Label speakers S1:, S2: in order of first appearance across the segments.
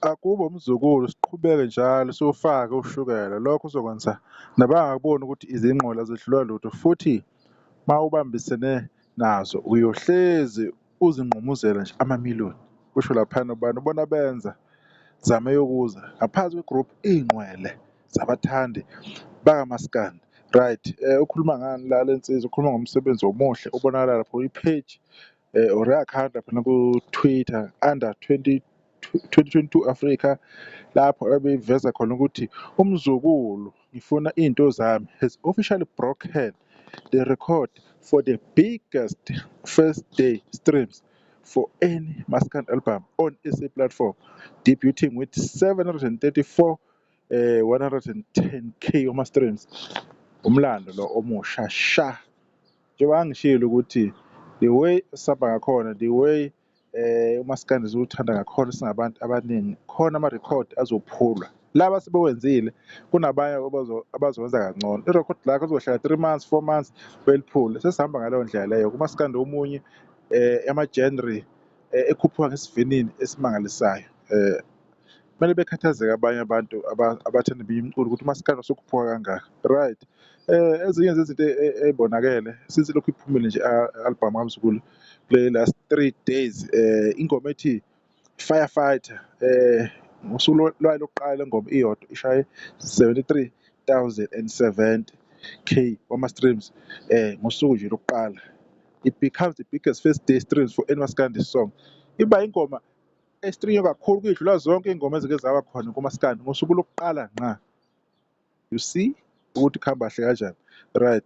S1: Akube umzukulu siqhubeke njalo siwufake ushukela, lokho kuzokwenza nabangakuboni ukuthi izinqola zidlulwa lutho, futhi ma ubambisene nazo uyohlezi uzinqumuzela nje amamiliyoni. Kusho laphana ubani ubona benza zame yokuza ngaphansi kwegroup iy'nqwele zabathandi bakaMaskandi. Right, ukhuluma ngani la Lensizwa? Ukhuluma ngomsebenzi omuhle ubonakala lapho i-page or i-account laphana ku-Twitter under 2022 Africa, lapho ebeyiveza khona ukuthi umzukulu ngifuna into zami has officially broken the record for the biggest first day streams for any Maskandi album on SA platform, debuting with 734 110K streams. Umlando lo omusha sha, njengoba ngishilo ukuthi the way saba ngakhona, the way uMaskandi ziwuthanda ngakhona singabantu abaningi, khona ama-record azophulwa. Laba sebewenzile kunabanye abazowenza kangcono. I-record lakho kuzohlala 3 months 4 months beliphule. Sesihamba ngaleyo ndlela leyo. kuMaskandi omunye ama-genre ekhuphuka ngesivinini esimangalisayo. Kumele bekhathazeke abanye abantu abathanda imculo ukuthi uMaskandi usukhuphuka kangaka, right? Ezinye zezinto ey'bonakele since lokhu iphumile nje i-album kaMzukulu kule last 3 days, ingoma ethi Firefighter, ngosuku lwayo lokuqala le ngoma iyodwa ishaye 73,070K wama-streams ngosuku nje lokuqala. It becomes the biggest first day streams for any Maskandi song. Iba ingoma estrinywe kakhulu kuyidlula zonke iy'ngoma ezike zaba khona kuMaskandi ngosuku lokuqala ngqa. You see ukuthi kuhamba kahle kanjani, right?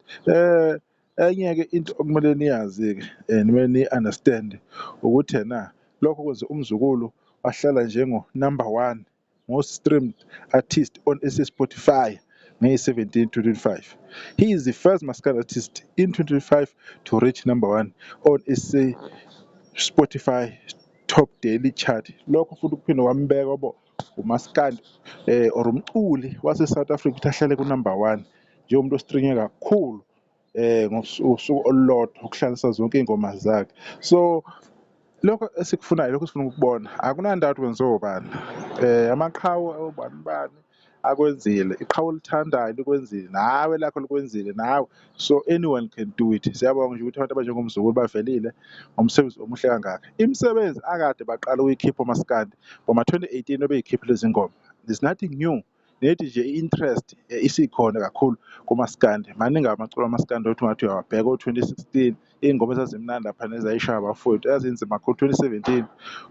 S1: Enye-ke into okumele niyazi-ke nimele niyi-understand ukuthi lokho kwenza umzukulu wahlala njengo-number 1 most streamed artist on SA Spotify May 17, 2025. He is the first Maskandi artist in 2025 to reach number 1 on SA Spotify top daily chart. Lokho futhi kuphinde kwambeka wabo uMaskandi or umculi wase-South Africa ukuthi ahlale ku-number 1 njengomuntu ostrinywe kakhulu ngosuku olulodwa ukuhlalisa zonke iy'ngoma zakhe. So lokho esikufunayo, lokho esifuna ukubona, akunandaba ukuthi kwenziwa ubani. Amaqhawe obani bani akwenzile, iqhawe olithandayo likwenzile, nawe lakho likwenzile nawe, so anyone can do it. Siyabonga nje ukuthi abantu abanjengomzukulu bavelile ngomsebenzi omuhle kangaka. Imisebenzi akade baqala ukuyikhipha uMaskandi ngoma-2018 obey'khipha lezi ngoma. There's nothing new, nethi nje i-interest isikhona kakhulu kuMaskandi. Maningi amaculo aMaskandi othi ungathi uyawabheka o-2016 iy'ngoma ezazimnandi laphana ezayishaya abafowethu ezazinzima kakhulu 2017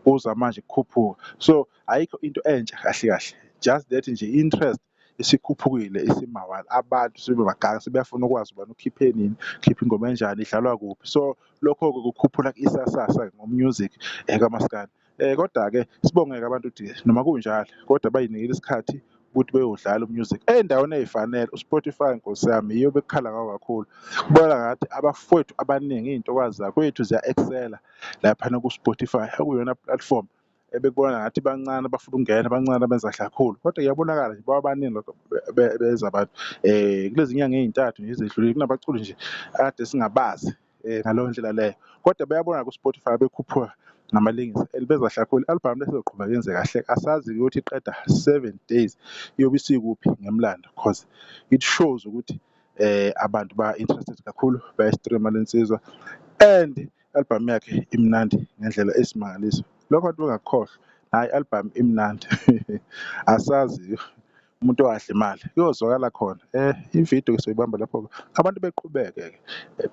S1: kuza manje kukhuphuka. So ayikho into entsha kahle kahle, just that nje i-interest isikhuphukile isimawala, abantu sebebagaga sebeyafuna ukwazi ubani ukhiphe nini, khipha ingoma enjani, idlalwa kuphi. So lokho-ke kukhuphula isasasa ngo-music kaMaskandi. Kodwa-ke sibonge-ke abantu ukuthi noma kunjalo kodwa bayinikile isikhathi ukuthi beyodlala umusic ey'ndaweni ey'fanele. uSpotify nkosi yami yiyo bekukhala ngawo kakhulu. Kubonakala ngathi abafowethu abaningi iy'ntokazi zakwethu ziya-excella laphana ku-Spotify okuyiyona platform ebekubona ngathi bancane abafuna ukungena, bancane abenza kahle kakhulu, kodwa kuyabonakala nje babaningi lokho beza abantu. Kulezi nyanga ey'ntathu nje ezedlulile kunabaculi nje akade singabazi ngaleyo ndlela leyo, kodwa bayabona ku-Spotify bekhuphuka ngamalingisi elibeza kahle kakhulu. I-album lesoqhubeka yenze kahle, asazi ukuthi iqeda 7 days iyobe isikuphi ngemlando, cause it shows ukuthi abantu ba-interested kakhulu baya-streama Lensizwa and i-album yakhe imnandi ngendlela esimangaliso. Lokho abantu bengakukhohlwa, hhayi i-album imnandi asazi umuntu owahle imali kuyozwakala khona. Ividiyo-ke soyibamba lapho-ke abantu beqhubeke-ke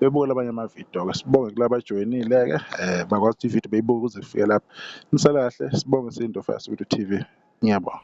S1: bebuke abanye amavidiyo-ke. Sibonge kulaba abajoyinile-ke bakwazi ukuthi ividiyo beyibuke ukuze kufike lapho. Nisale kahle, sibonge Sindo Fast Video TV. Ngiyabonga.